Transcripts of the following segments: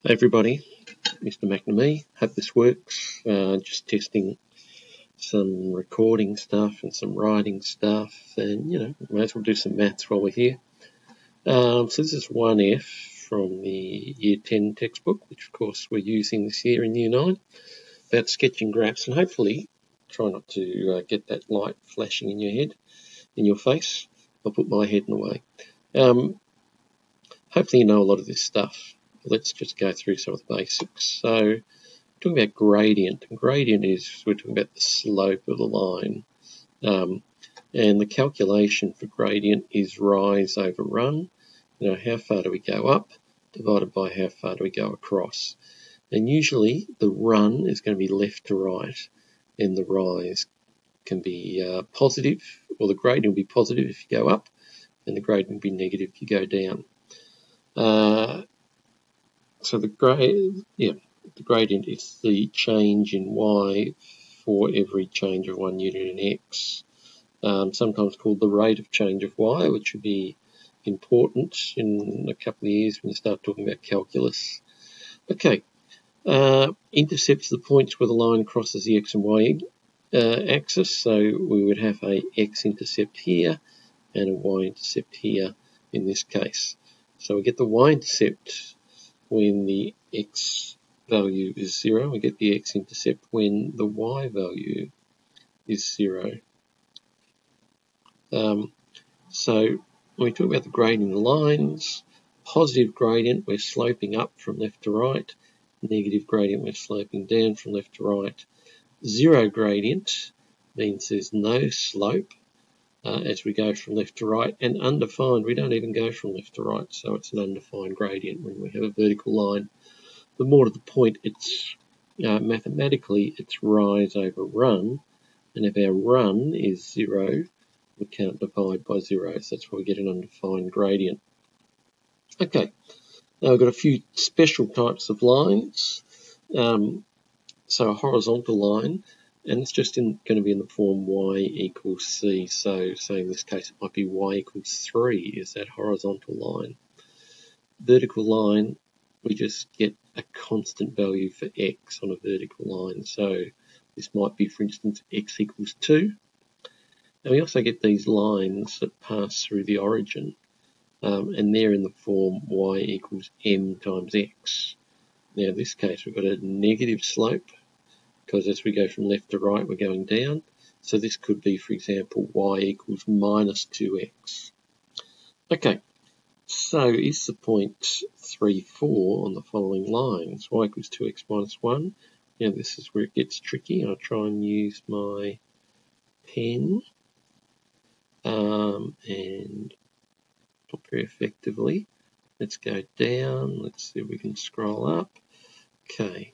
Hey everybody, Mr. McNamee. Hope this works. Just testing some recording stuff and some writing stuff, and might as well do some maths while we're here. So this is 1F from the Year 10 textbook, which of course we're using this year in Year 9, about sketching graphs, and hopefully try not to get that light flashing in your face. I'll put my head in the way. Hopefully you know a lot of this stuff. Let's just go through some of the basics. So, talking about gradient. Gradient is, we're talking about the slope of the line. And the calculation for gradient is rise over run. How far do we go up divided by how far do we go across. And usually the run is going to be left to right, and the rise can be positive, or the gradient will be positive if you go up, and the gradient will be negative if you go down. So the gradient is the change in y for every change of 1 unit in x, sometimes called the rate of change of y, which would be important in a couple of years when you start talking about calculus. Okay, intercepts the points where the line crosses the x and y axis, so we would have a x-intercept here and a y-intercept here in this case. So we get the y-intercept when the x value is 0, we get the x-intercept when the y value is 0. So when we talk about the gradient of the lines, positive gradient, we're sloping up from left to right. Negative gradient, we're sloping down from left to right. Zero gradient means there's no slope as we go from left to right, and undefined, we don't even go from left to right, so it's an undefined gradient when we have a vertical line. But more to the point, it's mathematically it's rise over run, and if our run is 0, we can't divide by 0, so that's why we get an undefined gradient. Okay, now we've got a few special types of lines. So a horizontal line, and it's just going to be in the form y equals c. So in this case it might be y equals 3 is that horizontal line. Vertical line, we just get a constant value for x on a vertical line. So this might be, for instance, x equals 2. And we also get these lines that pass through the origin, and they're in the form y equals m times x. Now in this case we've got a negative slope, because as we go from left to right we're going down. So this could be, for example, y equals minus 2x. Okay, so is the point 3, 4 on the following lines? Y equals 2x minus 1. Now this is where it gets tricky. I'll try and use my pen and not very effectively. Let's go down. Let's see if we can scroll up. Okay.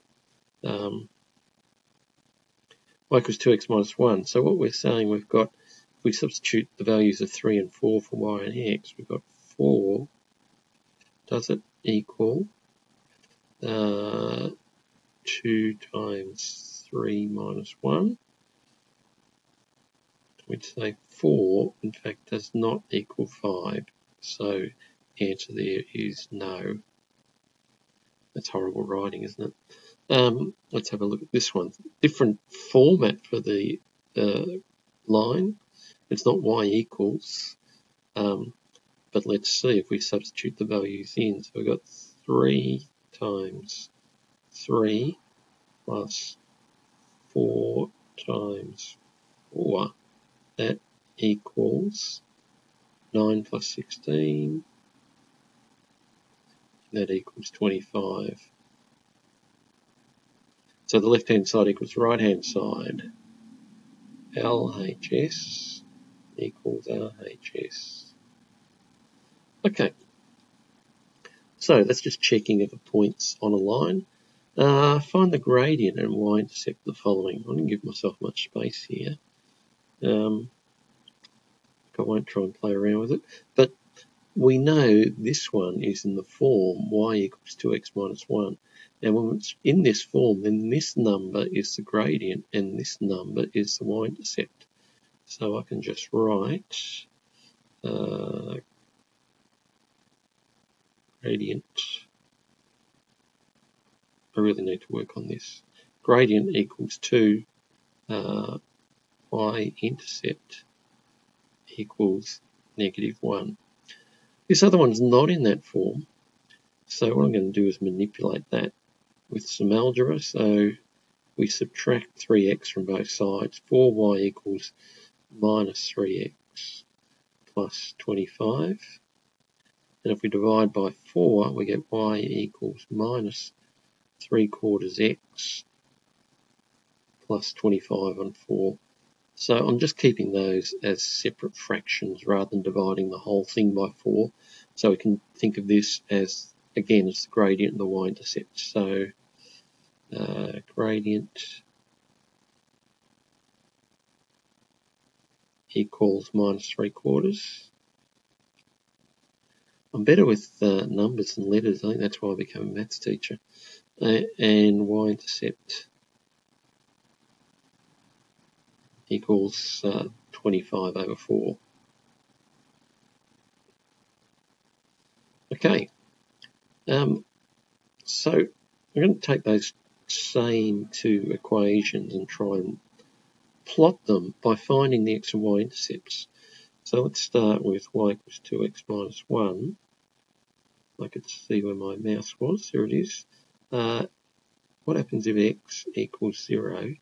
Y equals 2x minus 1. So what we're saying, we've got, if we substitute the values of 3 and 4 for y and x, we've got 4. Does it equal 2 times 3 minus 1? We'd say 4, in fact, does not equal 5. So the answer there is no. That's horrible writing, isn't it? Let's have a look at this one. Different format for the line. It's not y equals, but let's see if we substitute the values in. So we've got 3 times 3 plus 4 times 4. That equals 9 plus 16. That equals 25. So the left-hand side equals the right-hand side. LHS equals RHS. Okay. So that's just checking of the points on a line. Find the gradient and y-intercept the following. I didn't give myself much space here. I won't try and play around with it. But we know this one is in the form y equals 2x minus 1. And when it's in this form, then this number is the gradient and this number is the y-intercept. So I can just write gradient really need to work on this. Gradient equals 2 y-intercept equals -1. This other one's not in that form, so what I'm going to do is manipulate that with some algebra. So we subtract 3x from both sides. 4y equals minus 3x plus 25. And if we divide by 4, we get y equals minus 3/4 x plus 25 on 4. So I'm just keeping those as separate fractions rather than dividing the whole thing by 4. So we can think of this as, again, as the gradient and the y-intercept. So gradient equals minus 3/4. I'm better with numbers than letters. I think that's why I became a maths teacher. And y-intercept equals 25 over 4. Okay, so I'm going to take those same two equations and try and plot them by finding the x and y intercepts. So let's start with y equals 2x minus 1. I could see where my mouse was. There it is. What happens if x equals 0?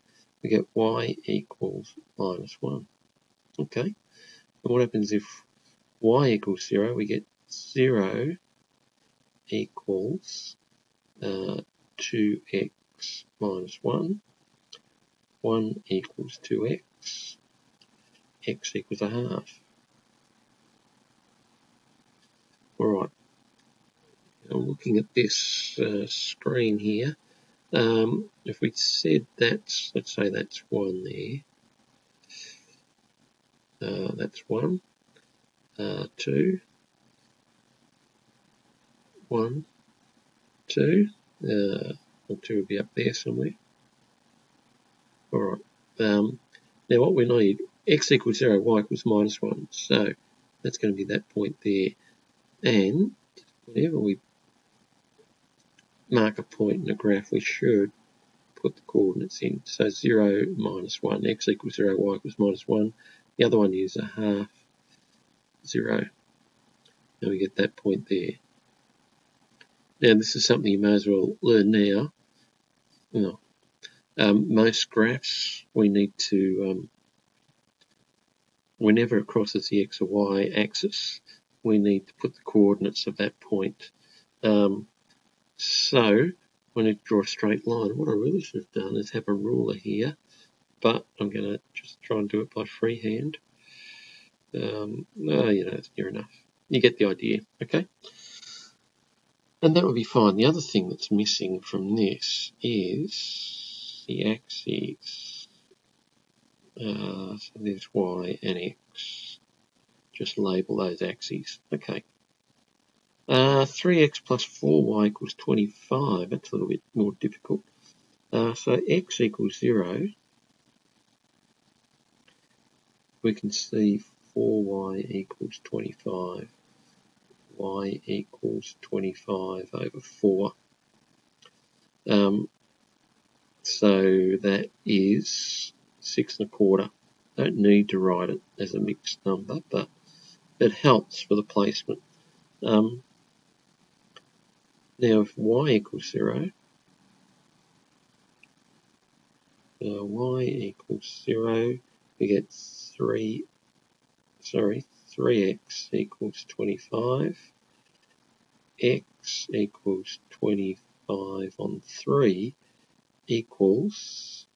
We get y equals minus 1. Okay. And what happens if y equals 0? We get 0 equals 2x minus 1. 1 equals 2x. X equals a half. Alright. I'm looking at this screen here. If we said that's, let's say that's 1 there. That's 1. 2. 1. 2. Well, 2 would be up there somewhere. Alright. Now what we need, x equals 0, y equals minus 1. So that's going to be that point there. And whenever we mark a point in a graph, we should put the coordinates in. So 0, minus 1, x equals 0, y equals minus 1. The other one is a half, 0. And we get that point there. Now this is something you may as well learn now. Most graphs, we need to, whenever it crosses the x or y axis, we need to put the coordinates of that point. So when I draw a straight line, what I really should have done is have a ruler here, but I'm going to just try and do it by freehand. It's near enough. You get the idea, okay? And that would be fine. The other thing that's missing from this is the axes. So there's y and x. Just label those axes. Okay. 3x plus 4y equals 25. That's a little bit more difficult. So x equals 0. We can see 4y equals 25. Y equals 25 over 4. So that is 6 1/4. Don't need to write it as a mixed number, but it helps for the placement. Now if y equals 0, y equals 0, we get 3x equals 25. X equals 25 on 3 equals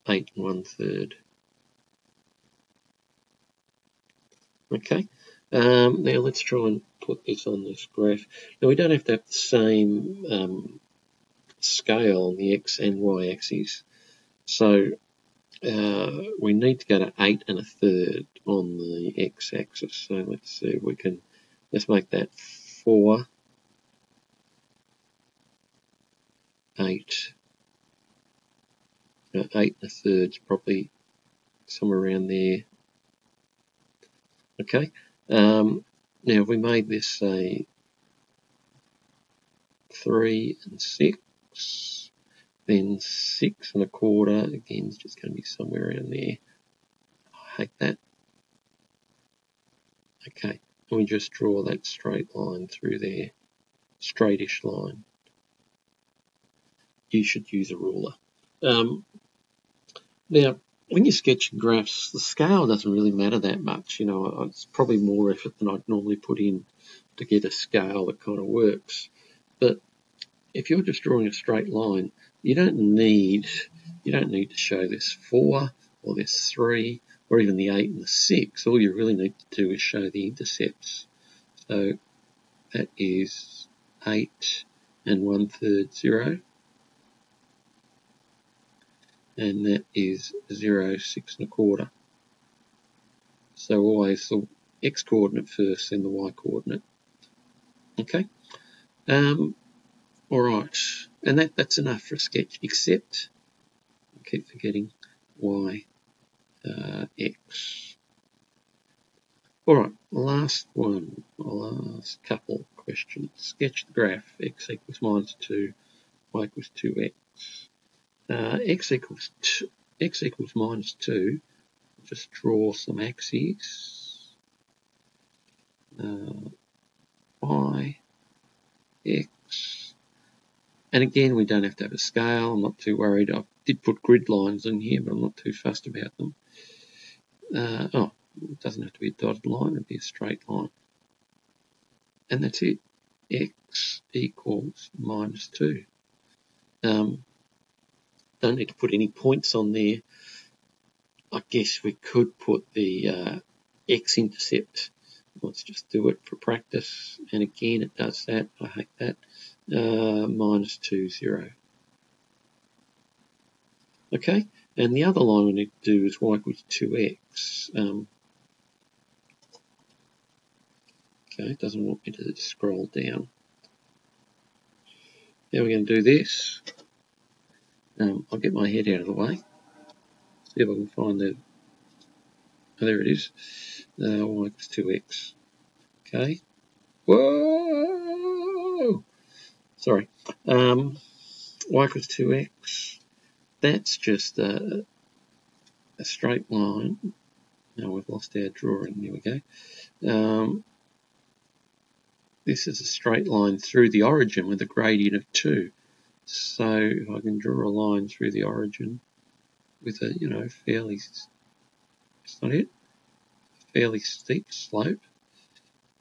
8 1/3. Okay, now let's try and put this on this graph. Now we don't have to have the same scale on the x and y axes, so we need to go to 8 1/3 on the x axis. So let's see if we can, let's make that 4, 8, 8 1/3 is probably somewhere around there. Okay, now if we made this say 3 and 6, then 6 1/4, again, it's just going to be somewhere around there. I hate that. Okay, and we just draw that straight line through there, straightish line. You should use a ruler. Now, when you're sketching graphs, the scale doesn't really matter that much. You know, it's probably more effort than I'd normally put in to get a scale that kind of works. But if you're just drawing a straight line, you don't need to show this 4 or this 3 or even the 8 and the 6. All you really need to do is show the intercepts. So that is 8 and 1/3 0. And that is 0, 6 1/4. So always the x coordinate first, then the y coordinate. Okay. All right, and that's enough for a sketch, except I keep forgetting y, x. All right, last couple questions. Sketch the graph x equals -2, y equals 2x. X equals -2. Just draw some axes. Y, x. And again, we don't have to have a scale. I'm not too worried. I did put grid lines in here, but I'm not too fussed about them. It doesn't have to be a dotted line. It'd be a straight line. And that's it. X equals -2. Don't need to put any points on there. I guess we could put the x-intercept. Let's just do it for practice. And again, it does that. I hate that. -2, 0. Okay, and the other line we need to do is y equals 2x. Okay, it doesn't want me to scroll down. Now we're going to do this. I'll get my head out of the way. See if I can find the... Oh, there it is. Y equals 2x. Okay. Whoa! Sorry. Y equals 2x. That's just a straight line. Now we've lost our drawing. Here we go. This is a straight line through the origin with a gradient of 2. So if I can draw a line through the origin with a, fairly, it's not it, fairly steep slope.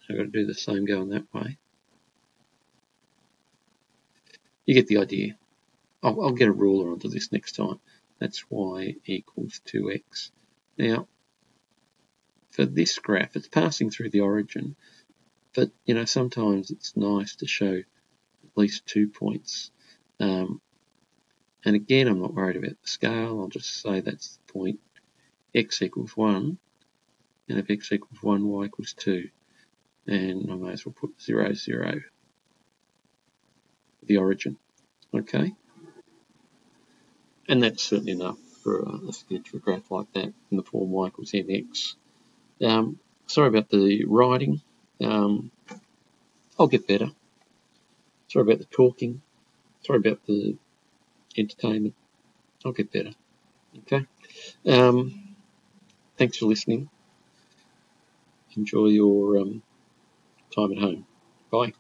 I've got to do the same going that way. You get the idea. I'll get a ruler onto this next time. That's y equals 2x. Now, for this graph, it's passing through the origin, but sometimes it's nice to show at least 2 points. And again, I'm not worried about the scale. I'll just say that's the point x equals 1, and if x equals 1, y equals 2. And I may as well put 0, 0, the origin. Okay? And that's certainly enough for a sketch of a graph like that in the form y equals mx. Sorry about the writing. I'll get better. Sorry about the talking. Sorry about the entertainment. I'll get better. Okay? Thanks for listening. Enjoy your time at home. Bye.